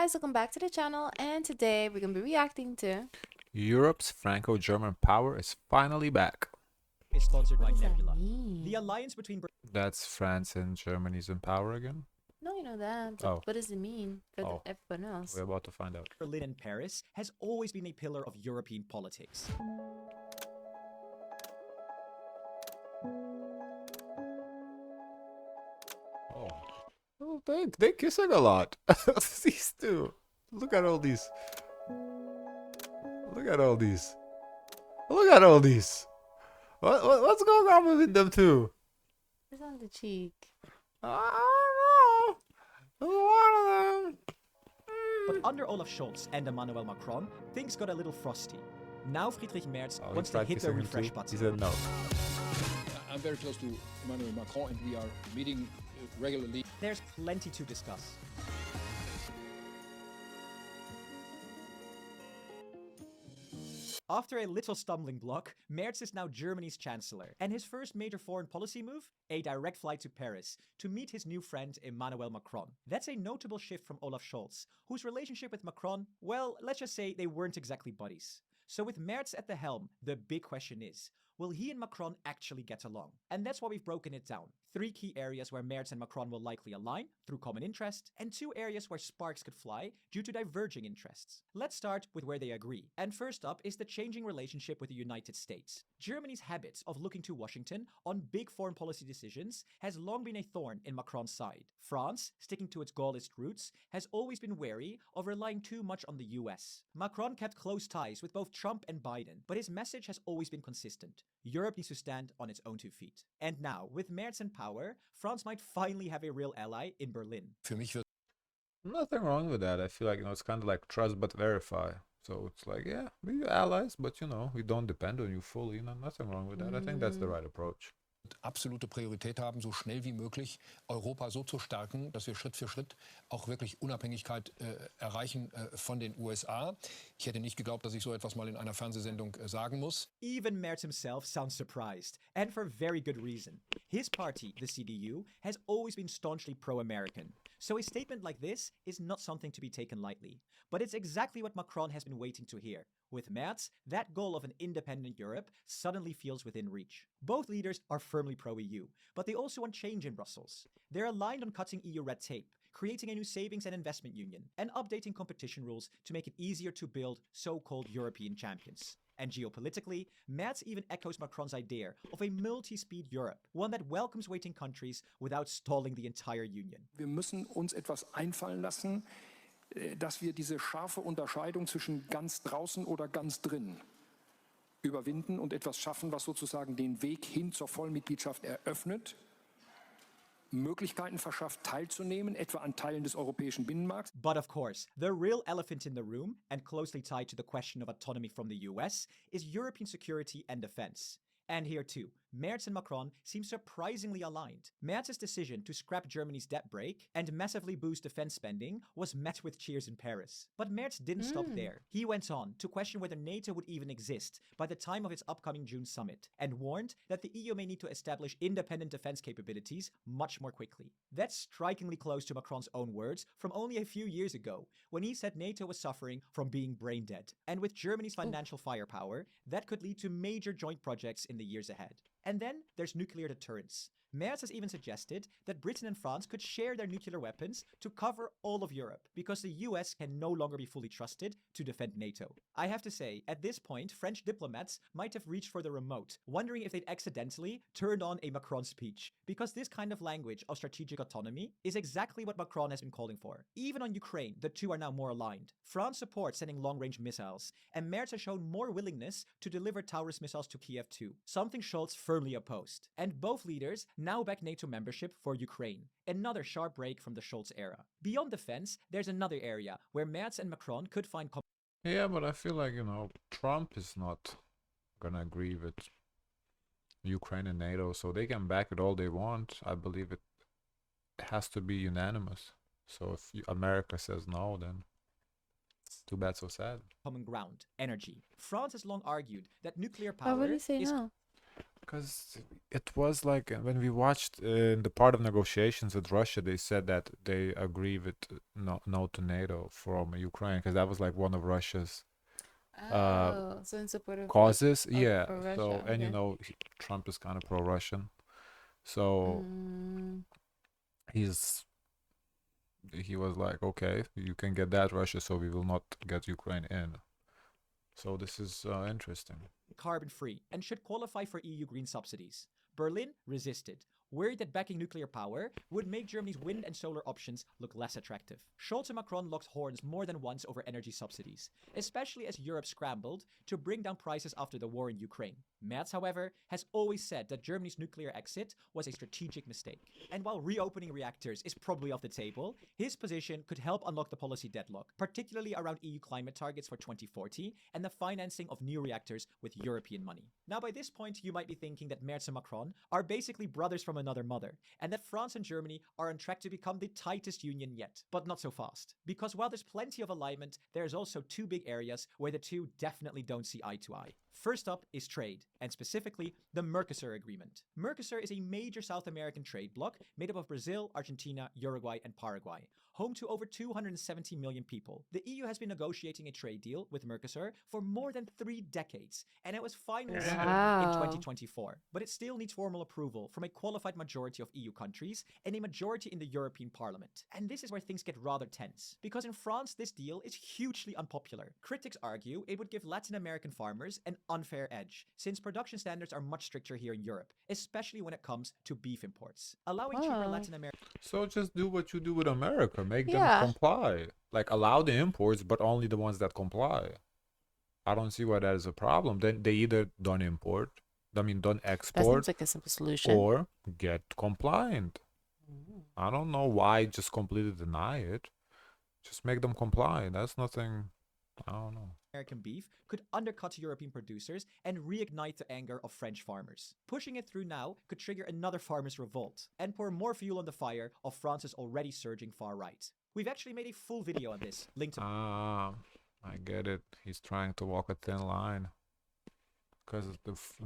guys, welcome back to the channel, and today we're gonna be reacting to Europe's Franco-German power is finally back. Is sponsored by what does that Nebula. mean? The alliance between That's France and Germany's in power again. No, you know that, but Oh. what does it mean for Oh. everyone else? We're about to find out. Berlin and Paris has always been a pillar of European politics. Oh, they kissing a lot. These two. Look at all these. Look at all these. Look at all these. What's going on with them two? It's on the cheek. I don't know. One of them. But under Olaf Scholz and Emmanuel Macron, things got a little frosty. Now Friedrich Merz wants to hit the refresh button. He said no. I'm very close to Emmanuel Macron and we are meeting regularly. There's plenty to discuss. After a little stumbling block, Merz is now Germany's chancellor, and his first major foreign policy move? A direct flight to Paris to meet his new friend Emmanuel Macron. That's a notable shift from Olaf Scholz, whose relationship with Macron, well, let's just say they weren't exactly buddies. So with Merz at the helm, the big question is, will he and Macron actually get along? And that's why we've broken it down. 3 key areas where Merz and Macron will likely align through common interest, and 2 areas where sparks could fly due to diverging interests. Let's start with where they agree. And first up is the changing relationship with the United States. Germany's habits of looking to Washington on big foreign policy decisions has long been a thorn in Macron's side. France, sticking to its Gaullist roots, has always been wary of relying too much on the US. Macron kept close ties with both Trump and Biden, but his message has always been consistent. Europe needs to stand on its own 2 feet. And now, with Merz in power, France might finally have a real ally in Berlin. Für mich wird Nothing wrong with that. I feel like, it's kind of like trust but verify. So it's like, yeah, we're allies, but we don't depend on you fully. Nothing wrong with that. I think that's the right approach. absolute Priorität haben, so schnell wie möglich Europa so zu stärken, dass wir Schritt für Schritt auch wirklich Unabhängigkeit erreichen von den USA. Ich hätte nicht geglaubt, dass ich so etwas mal in einer Fernsehsendung sagen muss. Even Merz himself sounds surprised, and for very good reason. His party, the CDU, has always been staunchly pro-American. So a statement like this is not something to be taken lightly. But it's exactly what Macron has been waiting to hear. With Merz, that goal of an independent Europe suddenly feels within reach. Both leaders are firmly pro-EU, but they also want change in Brussels. They're aligned on cutting EU red tape, creating a new savings and investment union, and updating competition rules to make it easier to build so-called European champions. And geopolitically, Merz even echoes Macron's idea of a multi-speed Europe, one that welcomes waiting countries without stalling the entire union. Wir müssen uns etwas einfallen lassen, dass wir diese scharfe Unterscheidung zwischen ganz draußen oder ganz drin überwinden und etwas schaffen, was sozusagen den Weg hin zur Vollmitgliedschaft eröffnet, Möglichkeiten verschafft, teilzunehmen, etwa an Teilen des europäischen Binnenmarkts. But of course, the real elephant in the room, and closely tied to the question of autonomy from the US, is European security and defense. And here too, Merz and Macron seem surprisingly aligned. Merz's decision to scrap Germany's debt brake and massively boost defense spending was met with cheers in Paris. But Merz didn't stop there. He went on to question whether NATO would even exist by the time of its upcoming June summit, and warned that the EU may need to establish independent defense capabilities much more quickly. That's strikingly close to Macron's own words from only a few years ago, when he said NATO was suffering from being brain dead. And with Germany's financial firepower, that could lead to major joint projects in the years ahead. And then there's nuclear deterrence. Merz has even suggested that Britain and France could share their nuclear weapons to cover all of Europe, because the US can no longer be fully trusted to defend NATO. I have to say, at this point, French diplomats might have reached for the remote, wondering if they'd accidentally turned on a Macron speech, because this kind of language of strategic autonomy is exactly what Macron has been calling for. Even on Ukraine, the two are now more aligned. France supports sending long-range missiles, and Merz has shown more willingness to deliver Taurus missiles to Kiev too, something Scholz firmly opposed. And both leaders now back NATO membership for Ukraine, another sharp break from the Scholz era. Beyond defense, there's another area where Merz and Macron could find Yeah, but I feel like, Trump is not gonna agree with Ukraine and NATO, so they can back it all they want. I believe it has to be unanimous. So if America says no, then too bad, so sad. common ground, energy. France has long argued that nuclear Why power would he say is no? Because it was like when we watched in the part of negotiations with Russia, they said that they agree with no to NATO from Ukraine, because that was like one of Russia's uh, Oh, so in support of causes. Yeah. for So, Russia. and you Okay. know, Trump is kind of pro-Russian. So Mm, he's he was like, okay, you can get that Russia, so we will not get Ukraine in. So this is interesting. carbon-free and should qualify for EU green subsidies. Berlin resisted, worried that backing nuclear power would make Germany's wind and solar options look less attractive. Scholz and Macron locked horns more than once over energy subsidies, especially as Europe scrambled to bring down prices after the war in Ukraine. Merz, however, has always said that Germany's nuclear exit was a strategic mistake. And while reopening reactors is probably off the table, his position could help unlock the policy deadlock, particularly around EU climate targets for 2040 and the financing of new reactors with European money. Now, by this point, you might be thinking that Merz and Macron are basically brothers from another mother, and that France and Germany are on track to become the tightest union yet. But not so fast. Because while there's plenty of alignment, there's also two big areas where the two definitely don't see eye to eye. First up is trade, and specifically the Mercosur Agreement. Mercosur is a major South American trade bloc made up of Brazil, Argentina, Uruguay, and Paraguay, home to over 270 million people. The EU has been negotiating a trade deal with Mercosur for more than 3 decades, and it was finally signed in wow. 2024. But it still needs formal approval from a qualified majority of EU countries and a majority in the European Parliament. And this is where things get rather tense, because in France this deal is hugely unpopular. Critics argue it would give Latin American farmers an unfair edge, since production standards are much stricter here in Europe, especially when it comes to beef imports. Allowing cheaper Wow. Latin American So just do what you do with America. Make them Yeah. comply. Like allow the imports, but only the ones that comply. I don't see why that is a problem. Then they either don't import, don't That export, seems like a simple solution. or get compliant. Mm. I don't know why just completely deny it. Just make them comply. That's nothing. I don't know. beef could undercut European producers and reignite the anger of French farmers. Pushing it through now could trigger another farmers' revolt and pour more fuel on the fire of France's already surging far right. We've actually made a full video on this, linked to Ah, I get it. He's trying to walk a thin line. Because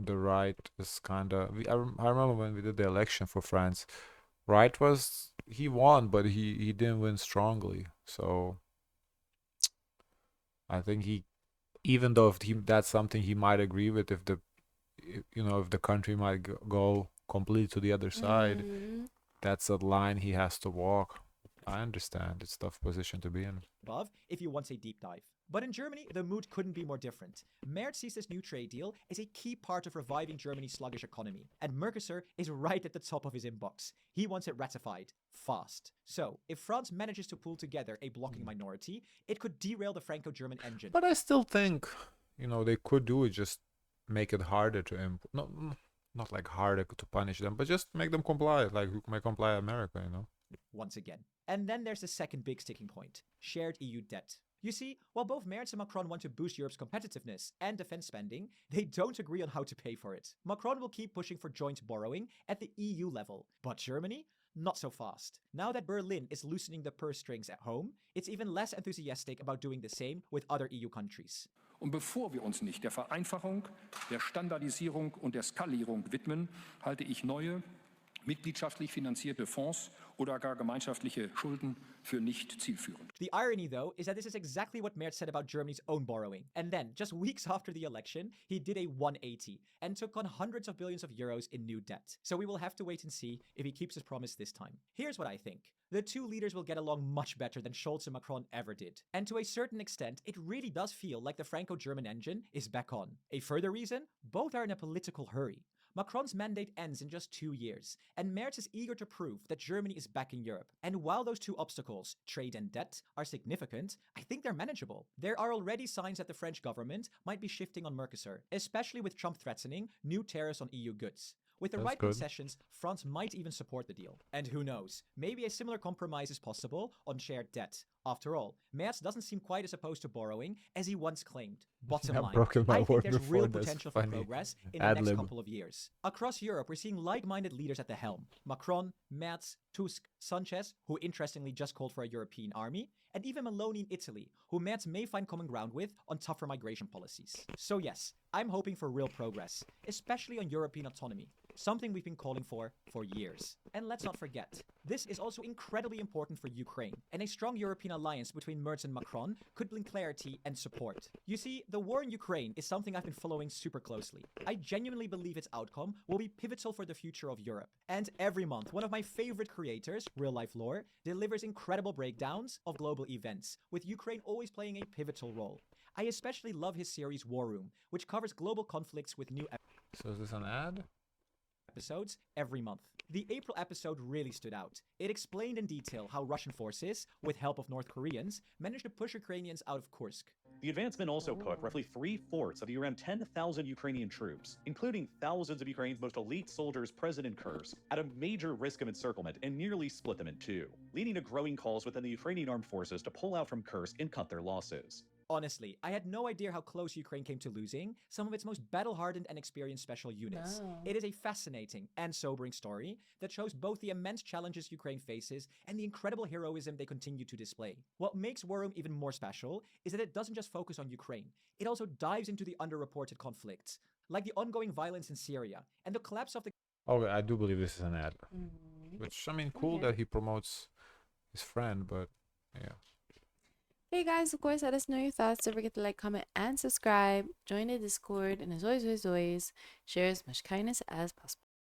the right is kind of. I remember when we did the election for France, right was he won, but he didn't win strongly. So I think he, even though if that's something he might agree with, if if the country might go completely to the other side, Mm. that's a line he has to walk. I understand it's a tough position to be in. above if you want a deep dive. But in Germany, the mood couldn't be more different. Merz sees this new trade deal as a key part of reviving Germany's sluggish economy, and Mercosur is right at the top of his inbox. He wants it ratified, fast. So, if France manages to pull together a blocking minority, it could derail the Franco-German engine. But I still think, they could do it, just make it harder to not like harder to punish them, but just make them comply, like who may comply America, Once again. And then there's the second big sticking point, shared EU debt. You see, while both Merz and Macron want to boost Europe's competitiveness and defense spending, they don't agree on how to pay for it. Macron will keep pushing for joint borrowing at the EU level, but Germany? Not so fast. Now that Berlin is loosening the purse strings at home, it's even less enthusiastic about doing the same with other EU countries. Und bevor wir uns nicht der Vereinfachung, der Standardisierung und der Skalierung widmen, halte ich neue, mitgliedschaftlich finanzierte Fonds oder gar gemeinschaftliche Schulden für nicht zielführend. The irony, though, is that this is exactly what Merz said about Germany's own borrowing. And then, just weeks after the election, he did a 180 and took on hundreds of billions of euros in new debt. So we will have to wait and see if he keeps his promise this time. Here's what I think. The two leaders will get along much better than Scholz and Macron ever did. And to a certain extent, it really does feel like the Franco-German engine is back on. A further reason? Both are in a political hurry. Macron's mandate ends in just 2 years, and Merz is eager to prove that Germany is back in Europe. And while those two obstacles, trade and debt, are significant, I think they're manageable. There are already signs that the French government might be shifting on Mercosur, especially with Trump threatening new tariffs on EU goods. With the That's right good. concessions, France might even support the deal. And who knows, maybe a similar compromise is possible on shared debt, After all, Merz doesn't seem quite as opposed to borrowing as he once claimed. Bottom Yeah, line, broken my I think word there's before, real that's potential for funny. progress in the next Ad-lib. couple of years. Across Europe, we're seeing like-minded leaders at the helm. Macron, Merz, Tusk, Sanchez, who interestingly just called for a European army, and even Meloni in Italy, who Merz may find common ground with on tougher migration policies. So yes, I'm hoping for real progress, especially on European autonomy, something we've been calling for years. And let's not forget, this is also incredibly important for Ukraine, and a strong European alliance between Merz and Macron could bring clarity and support. You see, the war in Ukraine is something I've been following super closely. I genuinely believe its outcome will be pivotal for the future of Europe. And every month, one of my favorite creators, Real Life Lore, delivers incredible breakdowns of global events, with Ukraine always playing a pivotal role. I especially love his series War Room, which covers global conflicts with new So is this an ad? episodes every month. The April episode really stood out. It explained in detail how Russian forces, with help of North Koreans, managed to push Ukrainians out of Kursk. The advancement also put roughly 3/4 of the around 10,000 Ukrainian troops, including thousands of Ukraine's most elite soldiers present in Kursk, at a major risk of encirclement and nearly split them in two, leading to growing calls within the Ukrainian armed forces to pull out from Kursk and cut their losses. Honestly, I had no idea how close Ukraine came to losing some of its most battle-hardened and experienced special units. No. It is a fascinating and sobering story that shows both the immense challenges Ukraine faces and the incredible heroism they continue to display. What makes War Room even more special is that it doesn't just focus on Ukraine. It also dives into the underreported conflicts, like the ongoing violence in Syria and the collapse of the Okay, I do believe this is an ad. Mhm. Which, I mean, cool Okay. that he promotes his friend, but yeah. Hey guys, of course, let us know your thoughts. Don't forget to like, comment, and subscribe. Join the Discord. And as always, share as much kindness as possible.